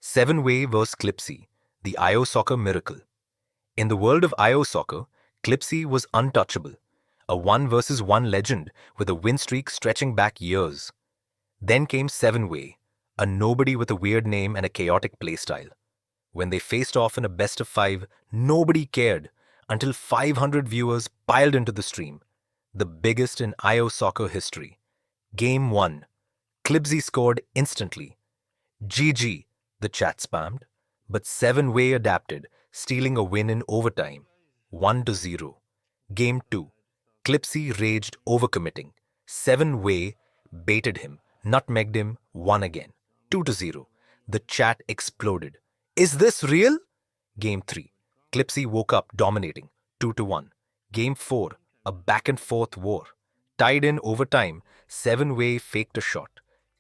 7-way vs. Clipsy, the IOSoccer miracle. In the world of IOSoccer, Clipsy was untouchable, a 1 versus 1 legend with a win streak stretching back years. Then came 7-way, a nobody with a weird name and a chaotic playstyle. When they faced off in a best of 5, nobody cared until 500 viewers piled into the stream, the biggest in IOSoccer history. Game 1. Clipsy scored instantly. GG, the chat spammed, but 7-way adapted, stealing a win in overtime, 1-0. Game 2. Clipsy raged overcommitting. 7-way baited him, nutmegged him, won again, 2-0. The chat exploded. Is this real? Game 3. Clipsy woke up dominating, 2-1. Game 4. A back and forth war. Tied in overtime, 7-way faked a shot.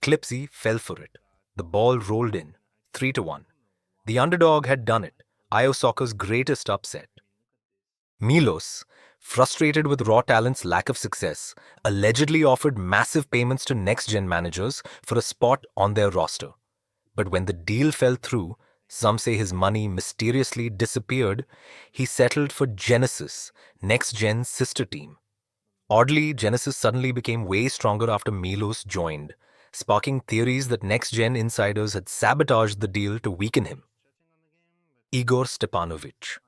Clipsy fell for it. The ball rolled in, 3-1. The underdog had done it, IOSoccer's greatest upset. Milos, frustrated with raw talent's lack of success, allegedly offered massive payments to next-gen managers for a spot on their roster. But when the deal fell through, some say his money mysteriously disappeared, he settled for Genesis, next-gen's sister team. Oddly, Genesis suddenly became way stronger after Milos joined, sparking theories that next-gen insiders had sabotaged the deal to weaken him. Igor Stepanovich.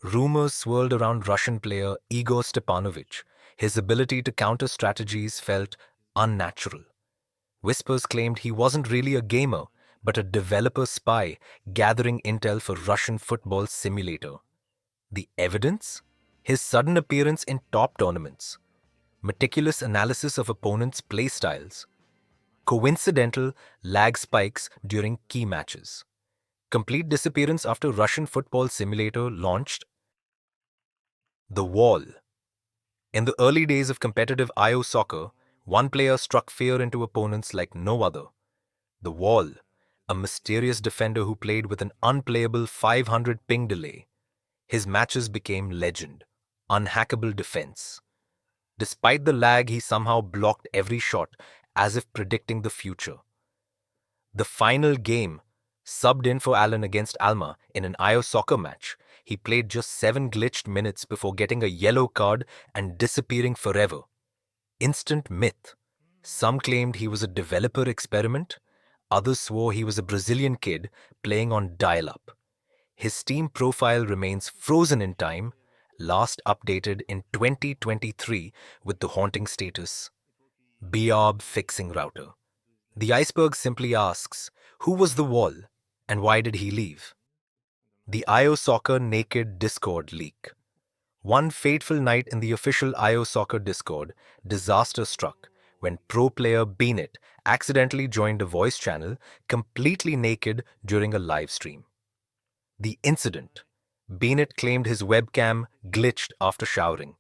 Rumors swirled around Russian player Igor Stepanovich. His ability to counter strategies felt unnatural. Whispers claimed he wasn't really a gamer, but a developer spy gathering intel for Russian football simulator. The evidence? His sudden appearance in top tournaments. Meticulous analysis of opponents' playstyles. Coincidental lag spikes during key matches. Complete disappearance after Russian football simulator launched. The wall. In the early days of competitive IOSoccer, one player struck fear into opponents like no other. The wall, a mysterious defender who played with an unplayable 500 ping delay. His matches became legend, unhackable defense. Despite the lag, he somehow blocked every shot, as if predicting the future. The final game, subbed in for Allen against Alma in an IOSoccer match, he played just 7 glitched minutes before getting a yellow card and disappearing forever. Instant myth. Some claimed he was a developer experiment, others swore he was a Brazilian kid playing on dial-up. His Steam profile remains frozen in time, last updated in 2023 with the haunting status, BRB fixing router. The iceberg simply asks, who was the wall and why did he leave? The IOSoccer Naked Discord leak. One fateful night in the official IOSoccer Discord, disaster struck when pro player Beanit accidentally joined a voice channel completely naked during a live stream. The incident. Beanit claimed his webcam glitched after showering.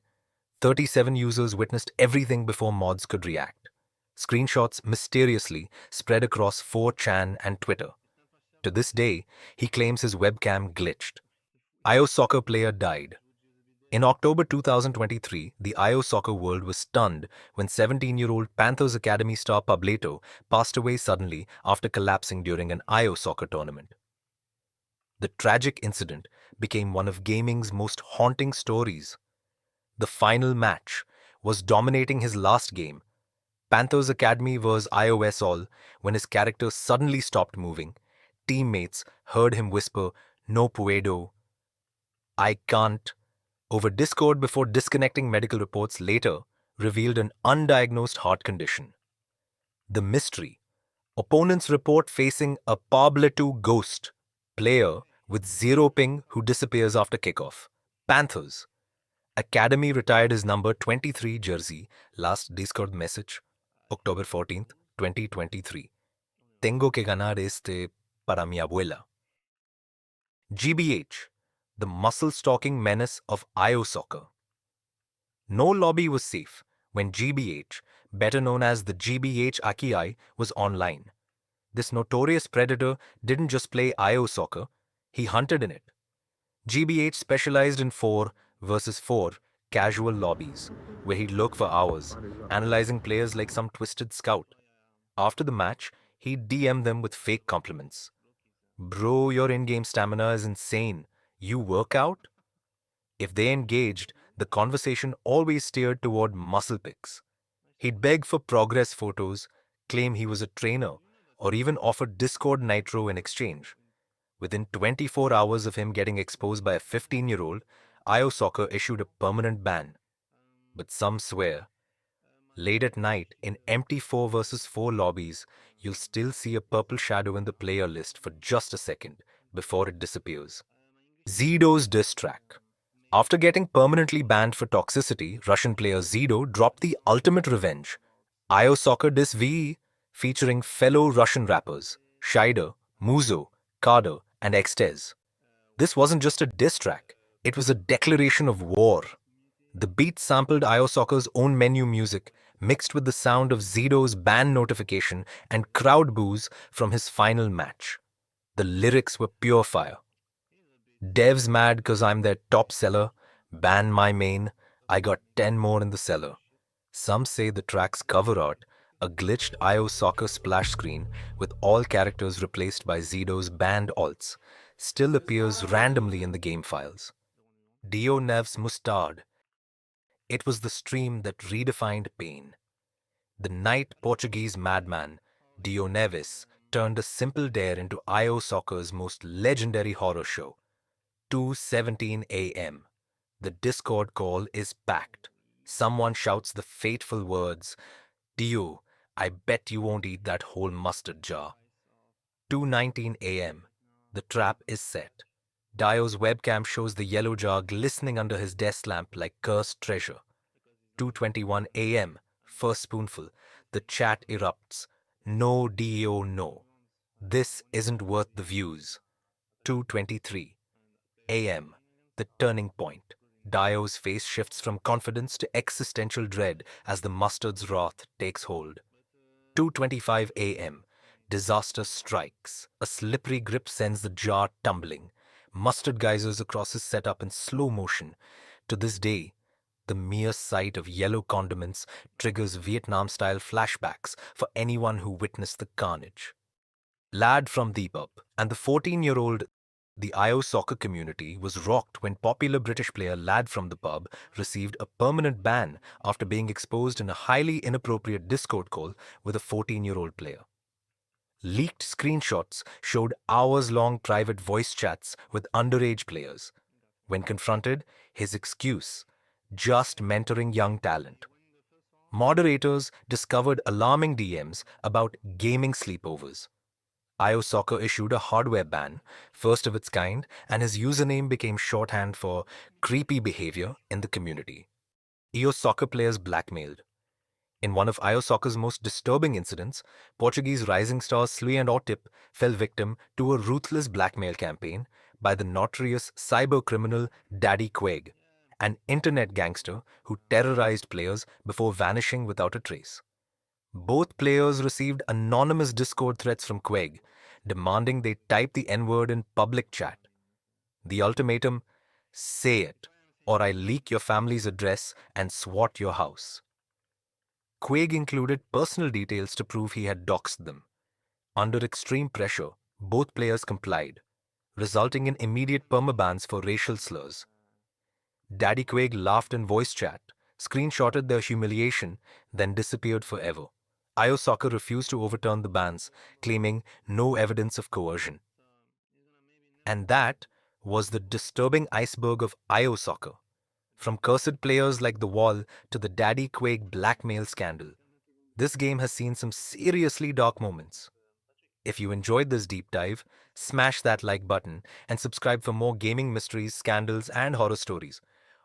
37 users witnessed everything before mods could react. Screenshots mysteriously spread across 4chan and Twitter. To this day, he claims his webcam glitched. IOSoccer player died. In October 2023, the IOSoccer world was stunned when 17-year-old Panthers Academy star Pableto passed away suddenly after collapsing during an IOSoccer tournament. The tragic incident became one of gaming's most haunting stories. The final match was dominating his last game, Panthers Academy vs. IOSol, when his character suddenly stopped moving. Teammates heard him whisper, "No puedo," "I can't," over Discord before disconnecting. Medical reports later revealed an undiagnosed heart condition. The mystery. Opponents report facing a Pableto ghost player with 0 ping who disappears after kickoff. Panthers. Academy retired his number 23 jersey. Last Discord message, October 14th, 2023. Tengo que ganar este para mi abuela. GBH, the muscle-stalking menace of IOSoccer. No lobby was safe when GBH, better known as the GBH Akiai, was online. This notorious predator didn't just play IOSoccer, he hunted in it. GBH specialized in 4 versus 4 casual lobbies, where he'd lurk for hours, analyzing players like some twisted scout. After the match, he'd DM them with fake compliments. Bro, your in-game stamina is insane. You work out? If they engaged, the conversation always steered toward muscle pics. He'd beg for progress photos, claim he was a trainer, or even offer Discord Nitro in exchange. Within 24 hours of him getting exposed by a 15-year-old, IOSoccer issued a permanent ban. But some swear, late at night, in empty 4 versus 4 lobbies, you'll still see a purple shadow in the player list for just a second before it disappears. Zido's diss track. After getting permanently banned for toxicity, Russian player Zido dropped the ultimate revenge, IOSoccer Diss VE, featuring fellow Russian rappers Shider, Muzo, Kader, and Extez. This wasn't just a diss track, it was a declaration of war. The beat sampled IOSoccer's own menu music, mixed with the sound of Zido's ban notification and crowd boos from his final match. The lyrics were pure fire. Devs mad cause I'm their top seller. Ban my main. I got 10 more in the cellar. Some say the track's cover art, a glitched IOSoccer splash screen with all characters replaced by Zido's banned alts, still appears randomly in the game files. Dio Nev's Mustard. It was the stream that redefined pain. The night Portuguese madman, Dio Neves, turned a simple dare into IOSoccer's most legendary horror show. 2:17 a.m. The Discord call is packed. Someone shouts the fateful words, Dio, I bet you won't eat that whole mustard jar. 2:19 a.m. The trap is set. Dio's webcam shows the yellow jar glistening under his desk lamp like cursed treasure. 2:21 a.m. First spoonful. The chat erupts. No, Dio, no. This isn't worth the views. 2:23 a.m. The turning point. Dio's face shifts from confidence to existential dread as the mustard's wrath takes hold. 2:25 a.m. Disaster strikes. A slippery grip sends the jar tumbling. Mustard geysers across his setup in slow motion. To this day, the mere sight of yellow condiments triggers Vietnam-style flashbacks for anyone who witnessed the carnage. Lad from the pub and the 14-year-old. The IOSoccer community was rocked when popular British player Lad from the Pub received a permanent ban after being exposed in a highly inappropriate Discord call with a 14-year-old player. Leaked screenshots showed hours-long private voice chats with underage players. When confronted, his excuse, just mentoring young talent. Moderators discovered alarming DMs about gaming sleepovers. IOSoccer issued a hardware ban, first of its kind, and his username became shorthand for creepy behavior in the community. IOSoccer players blackmailed. In one of IOSoccer's most disturbing incidents, Portuguese rising star Slui and Otip fell victim to a ruthless blackmail campaign by the notorious cybercriminal Daddy Quaig, an internet gangster who terrorized players before vanishing without a trace. Both players received anonymous Discord threats from Quaig, demanding they type the N-word in public chat. The ultimatum, say it, or I leak your family's address and swat your house. Quaig included personal details to prove he had doxed them. Under extreme pressure, both players complied, resulting in immediate permabans for racial slurs. Daddy Quaig laughed in voice chat, screenshotted their humiliation, then disappeared forever. IOSoccer refused to overturn the bans, claiming no evidence of coercion. And that was the disturbing iceberg of IOSoccer. From cursed players like The Wall to the Daddy Quaig blackmail scandal, this game has seen some seriously dark moments. If you enjoyed this deep dive, smash that like button and subscribe for more gaming mysteries, scandals, and horror stories.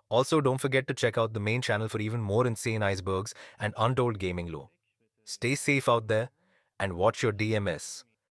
Also, don't forget to check out the main channel for even more insane icebergs and untold gaming lore. Stay safe out there and watch your DMS.